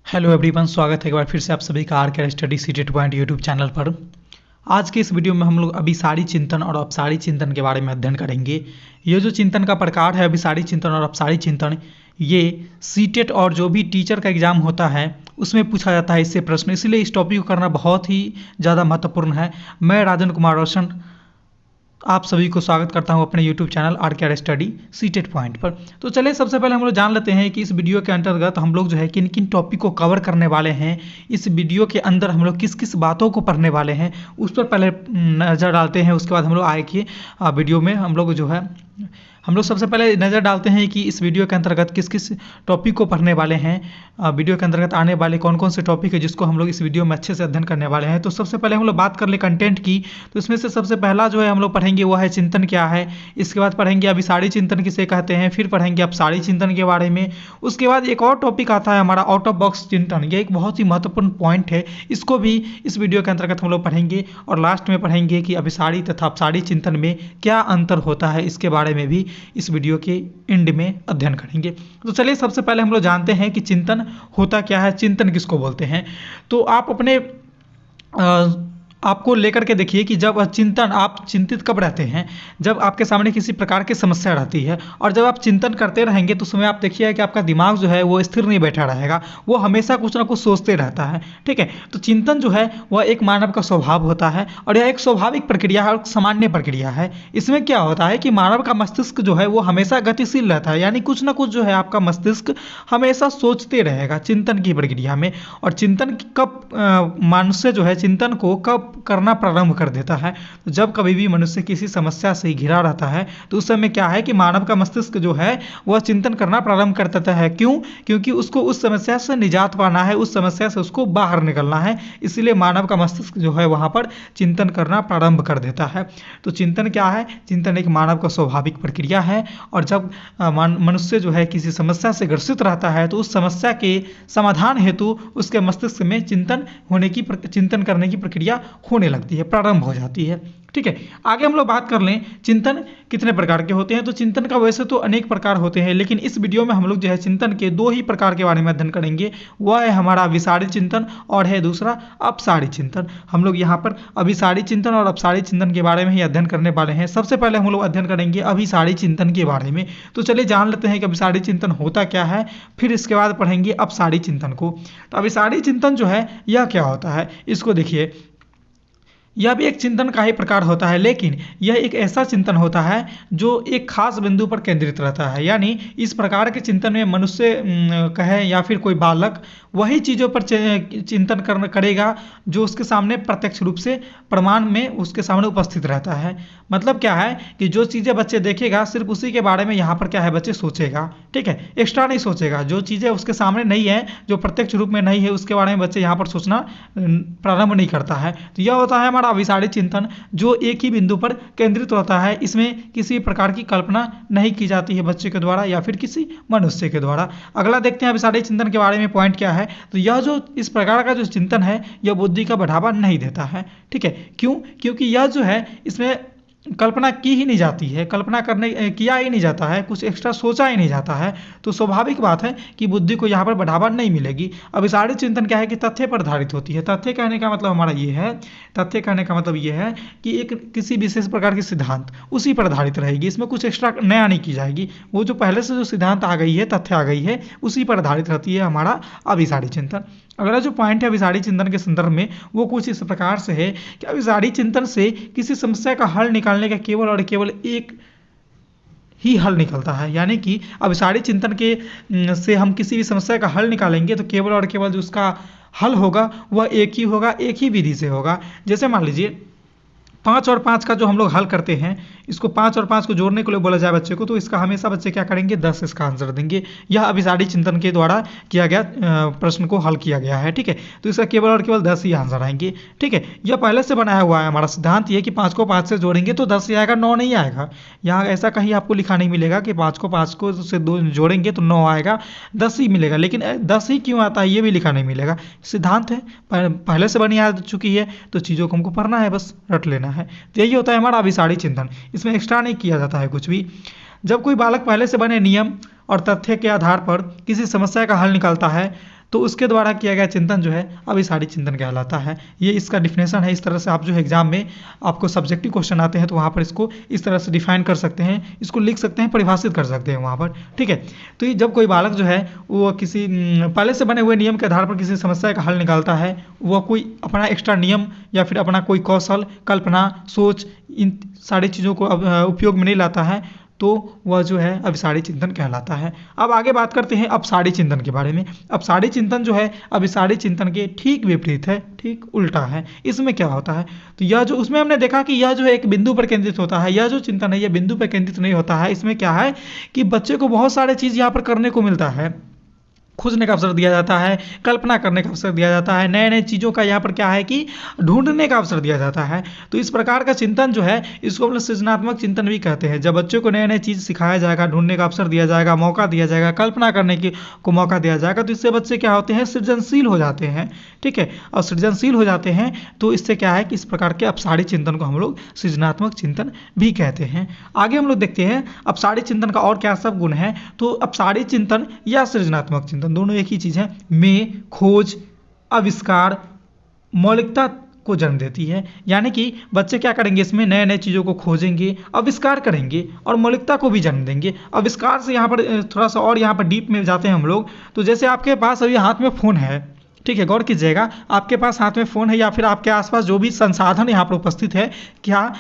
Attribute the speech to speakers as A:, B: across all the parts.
A: Hello everyone, स्वागत है एक बार फिर से आप सभी का आर के study CTET point YouTube channel पर। आज के इस वीडियो में हम लोग अभिसारी चिंतन और अपसारी चिंतन के बारे में अध्ययन करेंगे। ये जो चिंतन का प्रकार है अभिसारी चिंतन और अपसारी चिंतन, ये सीटेट और जो भी टीचर का एग्जाम होता है उसमें पूछा जाता है इससे प्रश्न, इसलिए इस टॉपिक को करना बहुत ही ज़्यादा महत्वपूर्ण है। मैं राजन कुमार रोशन आप सभी को स्वागत करता हूं अपने YouTube चैनल आर के स्टडी सीटेट पॉइंट पर। तो चलिए सबसे पहले हम लोग जान लेते हैं कि इस वीडियो के अंतर्गत हम लोग जो है किन किन टॉपिक को कवर करने वाले हैं। इस वीडियो के अंदर हम लोग किस किस बातों को पढ़ने वाले हैं उस पर पहले नज़र डालते हैं। उसके बाद हम लोग आए कि वीडियो में हम लोग सबसे पहले नज़र डालते हैं कि इस वीडियो के अंतर्गत किस किस टॉपिक को पढ़ने वाले हैं। वीडियो के अंतर्गत आने वाले कौन कौन से टॉपिक है जिसको हम लोग इस वीडियो में अच्छे से अध्ययन करने वाले हैं। तो सबसे पहले हम लोग बात कर ले कंटेंट की, तो इसमें से सबसे पहला जो है हम लोग पढ़ेंगे वो है चिंतन क्या है। इसके बाद पढ़ेंगे अभिसारी चिंतन किसे कहते हैं, फिर पढ़ेंगे अपसारी चिंतन के बारे में। उसके बाद एक और टॉपिक आता है हमारा आउट ऑफ बॉक्स चिंतन, ये एक बहुत ही महत्वपूर्ण पॉइंट है, इसको भी इस वीडियो के अंतर्गत हम लोग पढ़ेंगे। और लास्ट में पढ़ेंगे कि अभिसारी तथा अपसारी चिंतन में क्या अंतर होता है, इसके बारे में भी इस वीडियो के एंड में अध्ययन करेंगे। तो चलिए सबसे पहले हम लोग जानते हैं कि चिंतन होता क्या है, चिंतन किसको बोलते हैं। तो आप अपने आपको लेकर के देखिए कि जब चिंतन, आप चिंतित कब रहते हैं, जब आपके सामने किसी प्रकार की समस्या रहती है। और जब आप चिंतन करते रहेंगे तो उसमें आप देखिए कि आपका दिमाग जो है वो स्थिर नहीं बैठा रहेगा, वो हमेशा कुछ ना कुछ सोचते रहता है। ठीक है, तो चिंतन जो है वह एक मानव का स्वभाव होता है और यह एक स्वाभाविक प्रक्रिया है और सामान्य प्रक्रिया है। इसमें क्या होता है कि मानव का मस्तिष्क जो है वो हमेशा गतिशील रहता है, यानी कुछ ना कुछ जो है आपका मस्तिष्क हमेशा सोचते रहेगा चिंतन की प्रक्रिया में। और चिंतन कब मनुष्य जो है चिंतन को कब करना प्रारंभ कर देता है, तो जब कभी भी मनुष्य किसी समस्या से घिरा रहता है तो उस समय क्या है कि मानव का मस्तिष्क जो है वह चिंतन करना प्रारंभ कर देता है। क्यों? क्योंकि उसको उस समस्या से निजात पाना है, उस समस्या से उसको बाहर निकलना है, इसलिए मानव का मस्तिष्क जो है वहाँ पर चिंतन करना प्रारंभ कर देता है। तो चिंतन क्या है? चिंतन एक मानव का स्वाभाविक प्रक्रिया है। और जब मनुष्य जो है किसी समस्या से ग्रसित रहता है तो उस समस्या के समाधान हेतु उसके मस्तिष्क में चिंतन करने की प्रक्रिया होने लगती है, प्रारंभ हो जाती है। ठीक है, आगे हम लोग बात कर लें चिंतन कितने प्रकार के होते हैं। तो चिंतन का वैसे तो अनेक प्रकार होते हैं, लेकिन इस वीडियो में हम लोग जो है चिंतन के दो ही प्रकार के बारे में अध्ययन करेंगे। वह है हमारा अभिसारी चिंतन और है दूसरा अपसारी चिंतन। हम लोग यहाँ पर अभिसारी चिंतन और अपसारी चिंतन के बारे में ही अध्ययन करने वाले हैं। सबसे पहले हम लोग अध्ययन करेंगे अभिसारी चिंतन के बारे में। तो चलिए जान लेते हैं कि अभिसारी चिंतन होता क्या है, फिर इसके बाद पढ़ेंगे अपसारी चिंतन को। तो अभिसारी चिंतन जो है यह क्या होता है, इसको देखिए। यह भी एक चिंतन का ही प्रकार होता है, लेकिन यह एक ऐसा चिंतन होता है जो एक खास बिंदु पर केंद्रित रहता है। यानी इस प्रकार के चिंतन में मनुष्य कहे या फिर कोई बालक वही चीज़ों पर चिंतन करेगा जो उसके सामने प्रत्यक्ष रूप से प्रमाण में उसके सामने उपस्थित रहता है। मतलब क्या है कि जो चीज़ें बच्चे देखेगा सिर्फ उसी के बारे में यहाँ पर क्या है बच्चे सोचेगा। ठीक है, एक्स्ट्रा नहीं सोचेगा। जो चीज़ें उसके सामने नहीं है, जो प्रत्यक्ष रूप में नहीं है, उसके बारे में बच्चे यहाँ पर सोचना प्रारंभ नहीं करता है। तो यह होता है हमारा अभिसारी चिंतन, जो एक ही बिंदु पर केंद्रित होता है। इसमें किसी प्रकार की कल्पना नहीं की जाती है बच्चे के द्वारा या फिर किसी मनुष्य के द्वारा। अगला देखते हैं अभिसारी चिंतन के बारे में पॉइंट क्या है। तो यह जो इस प्रकार का जो चिंतन है यह बुद्धि का बढ़ावा नहीं देता है। ठीक है, क्यों? क्योंकि यह जो है इसमें कल्पना की ही नहीं जाती है, किया ही नहीं जाता है, कुछ एक्स्ट्रा सोचा ही नहीं जाता है। तो स्वाभाविक बात है कि बुद्धि को यहाँ पर बढ़ावा नहीं मिलेगी। अभिसारी चिंतन क्या है कि तथ्य पर आधारित होती है। तथ्य कहने का मतलब हमारा ये है, तथ्य कहने का मतलब ये है कि एक किसी विशेष प्रकार की सिद्धांत उसी पर आधारित रहेगी, इसमें कुछ एक्स्ट्रा नया नहीं की जाएगी। वो जो पहले से जो सिद्धांत आ गई है, तथ्य आ गई है, उसी पर आधारित रहती है हमारा अभिसारी चिंतन। अगला जो पॉइंट है अभिसारी चिंतन के संदर्भ में वो कुछ इस प्रकार से है कि अभिसारी चिंतन से किसी समस्या का हल निकालने का केवल और केवल एक ही हल निकलता है। यानी कि अभिसारी चिंतन के से हम किसी भी समस्या का हल निकालेंगे तो केवल और केवल जो उसका हल होगा वह एक ही होगा, एक ही विधि से होगा। जैसे मान लीजिए 5 और 5 का जो हम लोग हल करते हैं, इसको 5 और 5 को जोड़ने के लिए बोला जाए बच्चे को, तो इसका हमेशा बच्चे क्या करेंगे 10 इसका आंसर देंगे। यह अभिसारी चिंतन के द्वारा किया गया प्रश्न को हल किया गया है। ठीक है, तो इसका केवल और केवल 10 ही आंसर आएंगे। ठीक है, यह पहले से बनाया हुआ है हमारा सिद्धांत ये कि 5 को 5 से जोड़ेंगे तो 10 ही आएगा, 9 नहीं आएगा। यहाँ ऐसा कहीं आपको लिखा नहीं मिलेगा कि 5 को 5 को से जोड़ेंगे तो 9 आएगा, 10 ही मिलेगा। लेकिन 10 ही क्यों आता है ये भी लिखा नहीं मिलेगा। सिद्धांत है, पहले से बनी आ चुकी है, तो चीज़ों को हमको पढ़ना है, बस रट लेना है। तो यही होता है हमारा अभिसारी चिंतन, इसमें एक्स्ट्रा नहीं किया जाता है कुछ भी। जब कोई बालक पहले से बने नियम और तथ्य के आधार पर किसी समस्या का हल निकालता है तो उसके द्वारा किया गया चिंतन जो है अभिसारी चिंतन कहलाता है। ये इसका डिफिनेशन है। इस तरह से आप जो है एग्जाम में आपको सब्जेक्टिव क्वेश्चन आते हैं तो वहाँ पर इसको इस तरह से डिफाइन कर सकते हैं, इसको लिख सकते हैं, परिभाषित कर सकते हैं वहाँ पर, ठीक है। तो ये जब कोई बालक जो है वो किसी पहले से बने हुए नियम के आधार पर किसी समस्या का हल निकालता है, वह कोई अपना एक्स्ट्रा नियम या फिर अपना कोई कौशल, कल्पना, सोच, इन सारी चीज़ों को उपयोग में नहीं लाता है, तो वह जो है अभिसारी चिंतन कहलाता है। अब आगे बात करते हैं अपसारी चिंतन के बारे में। अपसारी चिंतन जो है अभिसारी चिंतन के ठीक विपरीत है, ठीक उल्टा है। इसमें क्या होता है, तो यह जो उसमें हमने देखा कि यह जो है एक बिंदु पर केंद्रित होता है, यह जो चिंतन है यह बिंदु पर केंद्रित नहीं होता है। इसमें क्या है कि बच्चे को बहुत सारे चीज़ यहाँ पर करने को मिलता है, खोजने का अवसर दिया जाता है, कल्पना करने का अवसर दिया जाता है, नए नए चीज़ों का यहाँ पर क्या है कि ढूंढने का अवसर दिया जाता है। तो इस प्रकार का चिंतन जो है इसको हम लोग सृजनात्मक चिंतन भी कहते हैं। जब बच्चों को नए नए चीज़ सिखाया जाएगा, ढूंढने का अवसर दिया जाएगा, मौका दिया जाएगा, कल्पना करने को मौका दिया जाएगा, तो इससे बच्चे क्या होते हैं, सृजनशील हो जाते हैं, ठीक है। और सृजनशील हो जाते हैं तो इससे क्या है कि इस प्रकार के अपसारी चिंतन को हम लोग सृजनात्मक चिंतन भी कहते हैं। आगे हम लोग देखते हैं अपसारी चिंतन का और क्या सब गुण है। तो अपसारी चिंतन या सृजनात्मक चिंतन दोनों एक ही चीज़ है, में खोज, आविष्कार, मौलिकता को जन्म देती है। यानी कि बच्चे क्या करेंगे, इसमें नए नए चीज़ों को खोजेंगे, आविष्कार करेंगे और मौलिकता को भी जन्म देंगे। आविष्कार से यहाँ पर थोड़ा सा और यहाँ पर डीप में जाते हैं हम लोग। तो जैसे आपके पास अभी हाथ में फ़ोन है, ठीक है, गौर कीजिएगा, आपके पास हाथ में फ़ोन है या फिर आपके आसपास जो भी संसाधन यहाँ पर उपस्थित है, क्या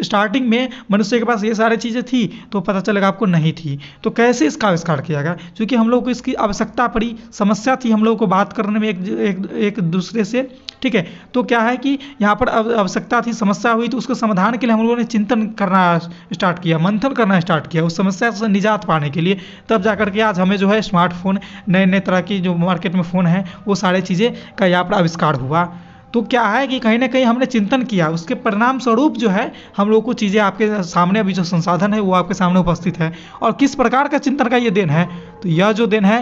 A: स्टार्टिंग में मनुष्य के पास ये सारी चीज़ें थी तो पता चलेगा आपको नहीं थी। तो कैसे इसका आविष्कार किया गया, क्योंकि हम लोग को इसकी आवश्यकता पड़ी, समस्या थी हम लोग को बात करने में एक दूसरे से, ठीक है। तो क्या है कि यहाँ पर आवश्यकता थी, समस्या हुई, तो उसके समाधान के लिए हम लोगों ने चिंतन करना स्टार्ट किया, मंथन करना स्टार्ट किया उस समस्या से निजात पाने के लिए। तब जाकर के आज हमें जो है स्मार्टफोन, नए नए तरह की जो मार्केट में फ़ोन है वो सारी चीज़ें का यहाँ पर आविष्कार हुआ। तो क्या है कि कहीं ना कहीं हमने चिंतन किया, उसके परिणाम स्वरूप जो है हम लोग को चीज़ें आपके सामने अभी जो संसाधन है वो आपके सामने उपस्थित है। और किस प्रकार का चिंतन का ये देन है, तो यह जो देन है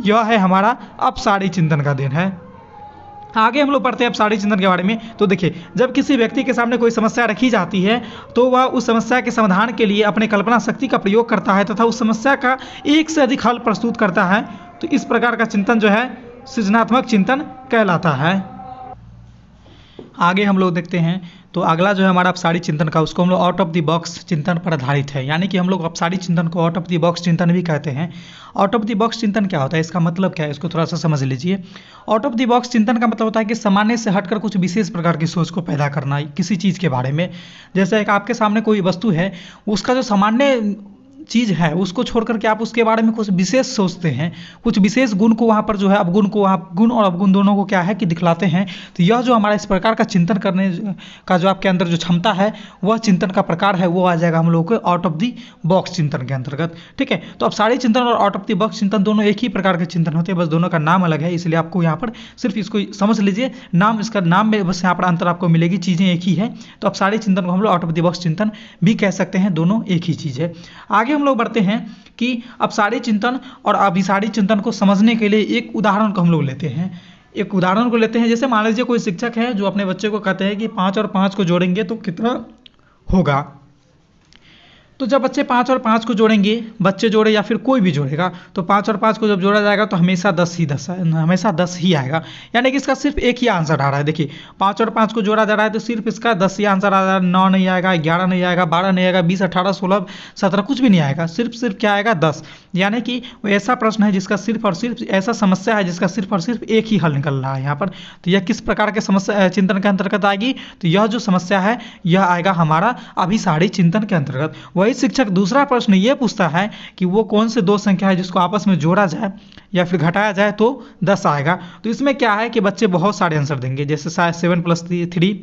A: यह है हमारा अपसारी चिंतन का देन है। आगे हम लोग पढ़ते हैं अपसारी चिंतन के बारे में। तो देखिए, जब किसी व्यक्ति के सामने कोई समस्या रखी जाती है तो वह उस समस्या के समाधान के लिए अपने कल्पना शक्ति का प्रयोग करता है तथा उस समस्या का एक से अधिक हल प्रस्तुत करता है। तो इस प्रकार का चिंतन जो है सृजनात्मक चिंतन कहलाता है। आगे हम लोग देखते हैं, तो अगला जो है हमारा अपसारी चिंतन का, उसको हम लोग आउट ऑफ द बॉक्स चिंतन पर आधारित है। यानी कि हम लोग अपसारी चिंतन को आउट ऑफ द बॉक्स चिंतन भी कहते हैं। आउट ऑफ द बॉक्स चिंतन क्या होता है, इसका मतलब क्या है, इसको थोड़ा सा समझ लीजिए। आउट ऑफ द बॉक्स चिंतन का मतलब होता है कि सामान्य से हटकर कुछ विशेष प्रकार की सोच को पैदा करना किसी चीज़ के बारे में। जैसे एक आपके सामने कोई वस्तु है, उसका जो सामान्य चीज़ है उसको छोड़ करके आप उसके बारे में कुछ विशेष सोचते हैं, कुछ विशेष गुण को वहाँ पर जो है अवगुण को, वहाँ गुण और अवगुण दोनों को क्या है कि दिखलाते हैं। तो यह जो हमारा इस प्रकार का चिंतन करने का जो आपके अंदर जो क्षमता है वह चिंतन का प्रकार है, वो आ जाएगा हम लोगों को आउट ऑफ द बॉक्स चिंतन के अंतर्गत, ठीक है। तो अपसारी चिंतन और आउट ऑफ द बॉक्स चिंतन दोनों एक ही प्रकार के चिंतन होते हैं, बस दोनों का नाम अलग है। इसलिए आपको यहाँ पर सिर्फ इसको समझ लीजिए, नाम इसका नाम में बस यहाँ पर अंतर आपको मिलेगी, चीज़ें एक ही है। तो अपसारी चिंतन को हम लोग आउट ऑफ द बॉक्स चिंतन भी कह सकते हैं, दोनों एक ही चीज़ है। आगे हम लोग बढ़ते हैं कि अपसारी चिंतन और अभिसारी चिंतन को समझने के लिए एक उदाहरण को हम लोग लेते हैं। एक उदाहरण को लेते हैं, जैसे मान लीजिए कोई शिक्षक है जो अपने बच्चे को कहते हैं कि 5 और 5 को जोड़ेंगे तो कितना होगा। तो जब बच्चे 5 और 5 को जोड़ेंगे, बच्चे जोड़े या फिर कोई भी जोड़ेगा, तो 5 और 5 को जब जोड़ा जाएगा तो हमेशा 10 ही आएगा। यानी कि इसका सिर्फ एक ही आंसर आ रहा है। देखिए, 5 और 5 को जोड़ा जा रहा है तो सिर्फ इसका 10 ही आंसर आ रहा है, 9 नहीं आएगा, 11 नहीं आएगा, 12 नहीं आएगा, 20, 18, 16, 17 कुछ भी नहीं आएगा, सिर्फ क्या आएगा 10। यानी कि वो ऐसा प्रश्न है जिसका सिर्फ और सिर्फ, ऐसा समस्या है जिसका सिर्फ और सिर्फ एक ही हल निकल रहा है यहाँ पर। तो यह किस प्रकार के समस्या चिंतन के अंतर्गत आएगी, तो यह जो समस्या है यह आएगा हमारा अभिसारी चिंतन के अंतर्गत। वही शिक्षक दूसरा प्रश्न ये पूछता है कि वो कौन से दो संख्या है जिसको आपस में जोड़ा जाए या फिर घटाया जाए तो 10 आएगा। तो इसमें क्या है कि बच्चे बहुत सारे आंसर देंगे, जैसे 7 + 3,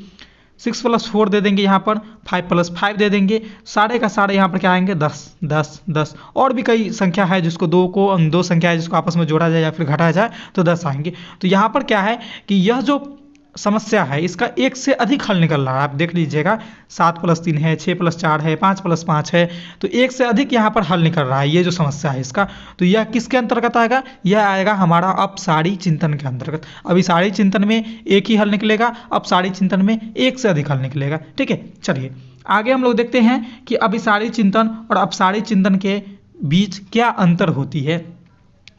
A: 6 + 4 दे देंगे, यहाँ पर 5 + 5 दे देंगे, सारे का सारे यहाँ पर क्या आएंगे 10, 10, 10। और भी कई संख्या है जिसको दो संख्या है जिसको आपस में जोड़ा जाए या फिर घटाया जाए तो 10 आएंगे। तो यहाँ पर क्या है कि यह जो समस्या है इसका एक से अधिक हल निकल रहा है। आप देख लीजिएगा, 7 + 3 है, 6 + 4 है, 5 + 5 है, तो एक से अधिक यहाँ पर हल निकल रहा है। ये जो समस्या है इसका, तो यह किसके अंतर्गत आएगा, यह आएगा हमारा अपसारी चिंतन के अंतर्गत। अभिसारी चिंतन में एक ही हल निकलेगा, अपसारी चिंतन में एक से अधिक हल निकलेगा, ठीक है। चलिए आगे हम लोग देखते हैं कि अभिसारी चिंतन और अपसारी चिंतन के बीच क्या अंतर होती है।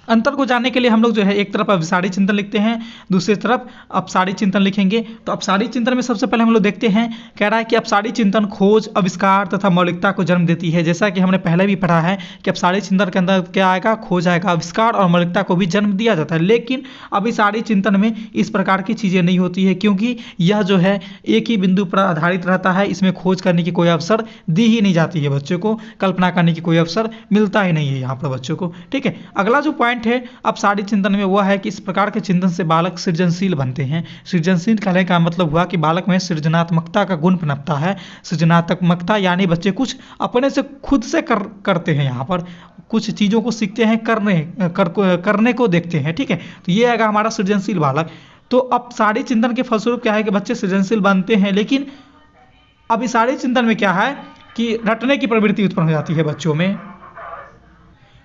A: अंतर को जानने के लिए हम लोग जो है एक तरफ अभिसारी चिंतन लिखते हैं, दूसरी तरफ अपसारी चिंतन लिखेंगे। तो अपसारी चिंतन में सबसे पहले हम लोग देखते हैं, कह रहा है कि अपसारी चिंतन खोज, आविष्कार तथा मौलिकता को जन्म देती है। जैसा कि हमने पहले भी पढ़ा है कि अपसारी चिंतन के अंदर क्या आएगा, खोज आएगा, आविष्कार और मौलिकता को भी जन्म दिया जाता है। लेकिन अभिसारी चिंतन में इस प्रकार की चीज़ें नहीं होती है, क्योंकि यह जो है एक ही बिंदु पर आधारित रहता है। इसमें खोज करने की कोई अवसर दी ही नहीं जाती है बच्चों को, कल्पना करने की कोई अवसर मिलता ही नहीं है यहाँ पर बच्चों को। ठीक है, अगला जो पॉइंट है अपसारी चिंतन में वह है कि इस प्रकार के चिंतन से बालक सृजनशील बनते हैं। सृजनशील कहने का मतलब हुआ कि बालक में सृजनात्मकता का गुण पनपता है। सृजनात्मकता यानी बच्चे कुछ अपने से खुद से करते हैं, यहाँ पर कुछ चीज़ों को सीखते हैं, करने को देखते हैं। ठीक है, तो ये आएगा हमारा सृजनशील बालक। तो अपसारी चिंतन के फलस्वरूप क्या है कि बच्चे सृजनशील बनते हैं, लेकिन अभिसारी चिंतन में क्या है कि रटने की प्रवृत्ति उत्पन्न हो जाती है बच्चों में।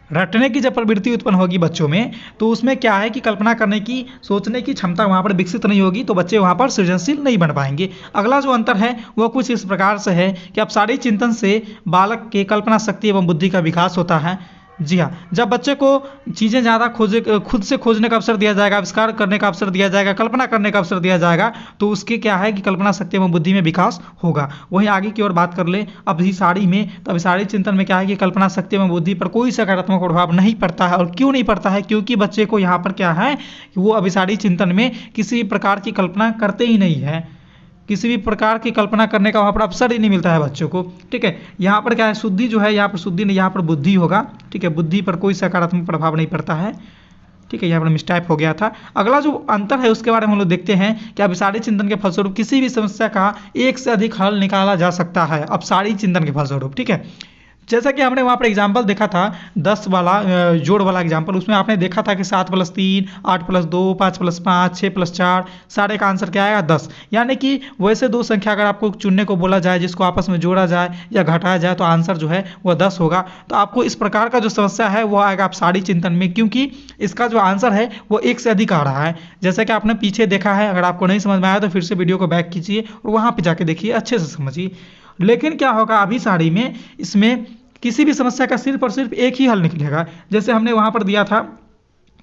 A: रटने की जब प्रवृत्ति उत्पन्न होगी बच्चों में, तो उसमें क्या है कि कल्पना करने की, सोचने की क्षमता वहाँ पर विकसित नहीं होगी, तो बच्चे वहाँ पर सृजनशील नहीं बन पाएंगे। अगला जो अंतर है वह कुछ इस प्रकार से है कि अपसारी चिंतन से बालक के कल्पना शक्ति एवं बुद्धि का विकास होता है। जी हाँ, जब बच्चे को चीज़ें ज़्यादा खुद से खोजने का अवसर दिया जाएगा, आविष्कार करने का अवसर दिया जाएगा, कल्पना करने का अवसर दिया जाएगा, तो उसके क्या है कि कल्पना शक्ति एवं बुद्धि में विकास होगा। वहीं आगे की ओर बात कर ले अभिसारी में, तो अभिसारी चिंतन में क्या है कि कल्पना शक्ति एवं बुद्धि पर कोई सकारात्मक प्रभाव नहीं पड़ता है। और क्यों नहीं पड़ता है? क्योंकि बच्चे को यहाँ पर क्या है कि वो अभिसारी चिंतन में किसी प्रकार की कल्पना करते ही नहीं है, किसी भी प्रकार की कल्पना करने का वहाँ पर अवसर ही नहीं मिलता है बच्चों को। ठीक है, यहाँ पर क्या है, शुद्धि जो है, यहाँ पर शुद्धि नहीं, यहाँ पर बुद्धि होगा। ठीक है, बुद्धि पर कोई सकारात्मक प्रभाव नहीं पड़ता है। ठीक है, यहाँ पर मिसटाइप हो गया था। अगला जो अंतर है उसके बारे में हम लोग देखते हैं कि अभिसारी चिंतन के फलस्वरूप किसी भी समस्या का एक से अधिक हल निकाला जा सकता है अपसारी चिंतन के फलस्वरूप। ठीक है, जैसा कि हमने वहाँ पर एग्जाम्पल देखा था 10 वाला जोड़ वाला एग्जाम्पल, उसमें आपने देखा था कि 7 + 3, 8 + 2, 5 + 5, 6 + 4, सारे का आंसर क्या आएगा 10। यानी कि वैसे दो संख्या अगर आपको चुनने को बोला जाए जिसको आपस में जोड़ा जाए या घटाया जाए तो आंसर जो है वह 10 होगा। तो आपको इस प्रकार का जो समस्या है वो आएगा अपसारी चिंतन में, क्योंकि इसका जो आंसर है वो एक से अधिक आ रहा है। जैसा कि आपने पीछे देखा है, अगर आपको नहीं समझ में आया तो फिर से वीडियो को बैक कीजिए और वहाँ पर जाके देखिए, अच्छे से समझिए। लेकिन क्या होगा अभिसारी में, इसमें किसी भी समस्या का सिर्फ और सिर्फ एक ही हल निकलेगा। जैसे हमने वहाँ पर दिया था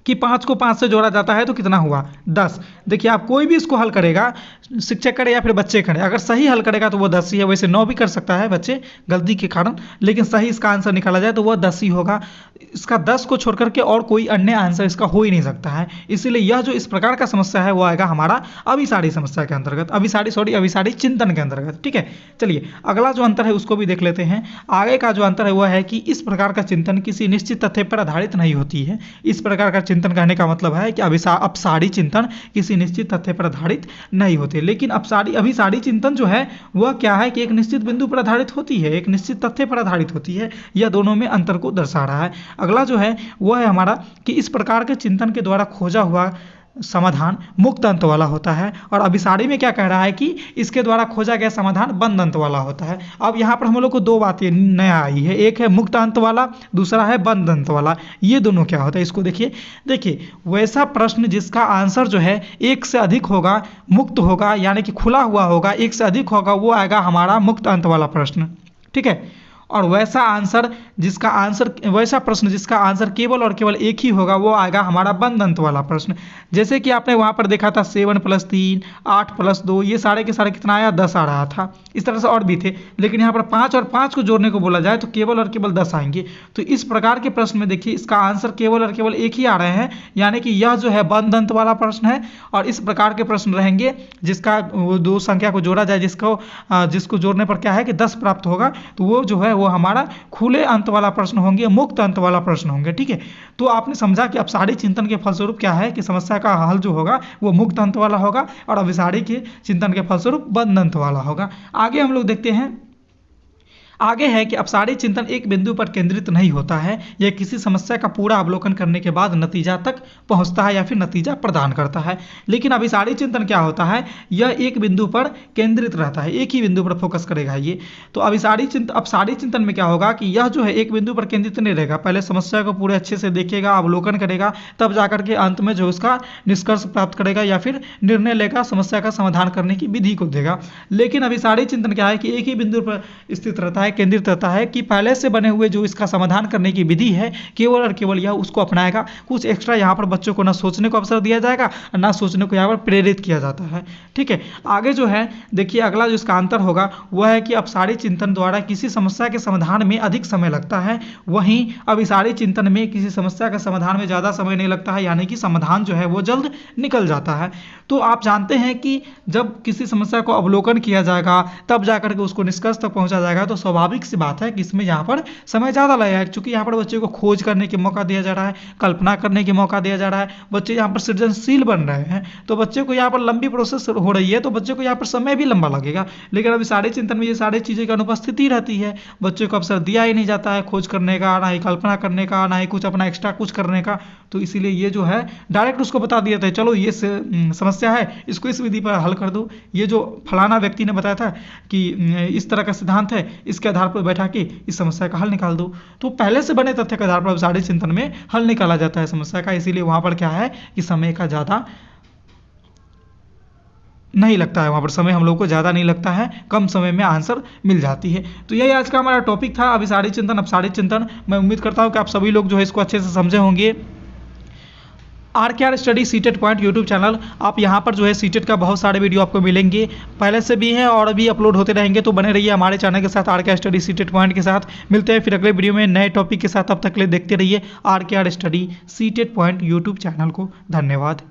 A: कि 5 को 5 से जोड़ा जाता है तो कितना हुआ 10। देखिए आप कोई भी इसको हल करेगा, शिक्षक करे या फिर बच्चे करें, अगर सही हल करेगा तो वो 10 ही है। वैसे 9 भी कर सकता है बच्चे गलती के कारण, लेकिन सही इसका आंसर निकाला जाए तो वह 10 ही होगा। इसका 10 को छोड़ करके और कोई अन्य आंसर इसका हो ही नहीं सकता है। इसीलिए यह जो इस प्रकार का समस्या है वो आएगा हमारा अभिसारी समस्या के अंतर्गत, अभिसारी चिंतन के अंतर्गत। ठीक है, चलिए अगला जो अंतर है उसको भी देख लेते हैं। आगे का जो अंतर है वह है कि इस प्रकार का चिंतन किसी निश्चित तथ्य पर आधारित नहीं होती है। इस प्रकार का चिंतन कहने का मतलब है कि अपसारी चिंतन किसी निश्चित तथ्य पर आधारित नहीं होते, लेकिन अभिसारी चिंतन जो है वह क्या है कि एक निश्चित बिंदु पर आधारित होती है, एक निश्चित तथ्य पर आधारित होती है। यह दोनों में अंतर को दर्शा रहा है। अगला जो है वह है हमारा कि इस प्रकार के चिंतन के द्वारा खोजा हुआ समाधान मुक्त अंत वाला होता है, और अभिसारी में क्या कह रहा है कि इसके द्वारा खोजा गया समाधान बंद अंत वाला होता है। अब यहाँ पर हम लोग को दो बातें नया आई है, एक है मुक्त अंत वाला, दूसरा है बंद अंत वाला। ये दोनों क्या होता है इसको देखिए वैसा प्रश्न जिसका आंसर जो है एक से अधिक होगा, मुक्त होगा यानी कि खुला हुआ होगा, एक से अधिक होगा, वो आएगा हमारा मुक्त अंत वाला प्रश्न। ठीक है, और वैसा प्रश्न जिसका आंसर केवल और केवल एक ही होगा वो आएगा हमारा बंद अंत वाला प्रश्न। जैसे कि आपने वहाँ पर देखा था 7 + 3, 8 + 2, ये सारे के सारे कितना आया 10 आ रहा था। इस तरह से और भी थे, लेकिन यहाँ पर 5 और 5 को जोड़ने को बोला जाए तो केवल और केवल 10 आएंगे। तो इस प्रकार के प्रश्न में देखिए इसका आंसर केवल और केवल एक ही आ रहे हैं, यानी कि यह जो है बंद अंत वाला प्रश्न है। और इस प्रकार के प्रश्न रहेंगे जिसका दो संख्या को जोड़ा जाए, जिसको जोड़ने पर क्या है कि 10 प्राप्त होगा, तो वो जो है वो हमारा खुले अंत वाला प्रश्न होंगे, मुक्त अंत वाला प्रश्न होंगे। ठीक है, तो आपने समझा कि अपसारी चिंतन के फलस्वरूप क्या है कि समस्या का हल जो होगा वो मुक्त अंत वाला होगा और अभिसारी के चिंतन के फलस्वरूप बंद अंत वाला होगा। आगे हम लोग देखते हैं, आगे है कि अपसारी चिंतन एक बिंदु पर केंद्रित नहीं होता है, यह किसी समस्या का पूरा अवलोकन करने के बाद नतीजा तक पहुंचता है या फिर नतीजा प्रदान करता है। लेकिन अभिसारी चिंतन क्या होता है, यह एक बिंदु पर केंद्रित रहता है, एक ही बिंदु पर फोकस करेगा ये। तो अपसारी चिंतन में क्या होगा कि यह जो है एक बिंदु पर केंद्रित नहीं रहेगा, पहले समस्या को पूरे अच्छे से देखेगा, अवलोकन करेगा, तब जाकर के अंत में जो उसका निष्कर्ष प्राप्त करेगा या फिर निर्णय लेगा, समस्या का समाधान करने की विधि को देगा। लेकिन अभिसारी चिंतन क्या है कि एक ही बिंदु पर स्थित रहता है, राय केंद्रित रहता है कि पहले से बने हुए जो इसका समाधान करने की विधि है केवल और केवल यह उसको अपनाएगा। कुछ एक्स्ट्रा यहाँ पर बच्चों को ना सोचने को अवसर दिया जाएगा और ना सोचने को यहाँ पर प्रेरित किया जाता है। ठीक है, आगे जो है देखिए अगला जो इसका अंतर होगा वह है कि अपसारी चिंतन द्वारा किसी समस्या के समाधान में अधिक समय लगता है, वहीं अभिसारी चिंतन में किसी समस्या के समाधान में ज़्यादा समय नहीं लगता है, यानी कि समाधान जो है वो जल्द निकल जाता है। तो आप जानते हैं कि जब किसी समस्या को अवलोकन किया जाएगा तब जाकर के उसको निष्कर्ष तक पहुंचा जाएगा, तो स्वाभाविक सी बात है कि इसमें यहाँ पर समय ज़्यादा लगेगा, क्योंकि यहाँ पर बच्चे को खोज करने के मौका दिया जा रहा है, कल्पना करने के मौका दिया जा रहा है, बच्चे यहाँ पर सृजनशील बन रहे हैं, तो बच्चे को यहाँ पर लंबी प्रोसेस हो रही है, तो बच्चे को यहाँ पर समय भी लंबा लगेगा। लेकिन अभी सारे चिंतन में ये सारी चीज़ें की अनुपस्थिति रहती है, बच्चे को अवसर दिया ही नहीं जाता है खोज करने का, ना ही कल्पना करने का, ना ही कुछ अपना एक्स्ट्रा कुछ करने का। तो इसीलिए ये जो है डायरेक्ट उसको बता दिया था, चलो ये समस्या है, इसको इस विधि पर हल कर दो, ये जो फलाना व्यक्ति ने बताया था कि इस तरह का सिद्धांत है, इसके आधार पर बैठा के इस समस्या का हल निकाल दो। तो पहले से बने तथ्य के आधार पर सारे चिंतन में हल निकाला जाता है समस्या का, इसीलिए वहाँ पर क्या है कि समय का ज़्यादा नहीं लगता है, वहाँ पर समय हम लोग को ज़्यादा नहीं लगता है, कम समय में आंसर मिल जाती है। तो यही आज का हमारा टॉपिक था, अभिसारी चिंतन अपसारी चिंतन। मैं उम्मीद करता हूँ कि आप सभी लोग जो है इसको अच्छे से समझे होंगे। RKR study CTET point YouTube channel, आप यहाँ पर जो है सीटेट का बहुत सारे वीडियो आपको मिलेंगे, पहले से भी हैं और अभी अपलोड होते रहेंगे, तो बने रहिए हमारे चैनल के साथ RKR स्टडी सीटेट पॉइंट के साथ। मिलते हैं फिर अगले वीडियो में नए टॉपिक के साथ, तब तक के लिए देखते रहिए RKR study CTET point YouTube channel को। धन्यवाद।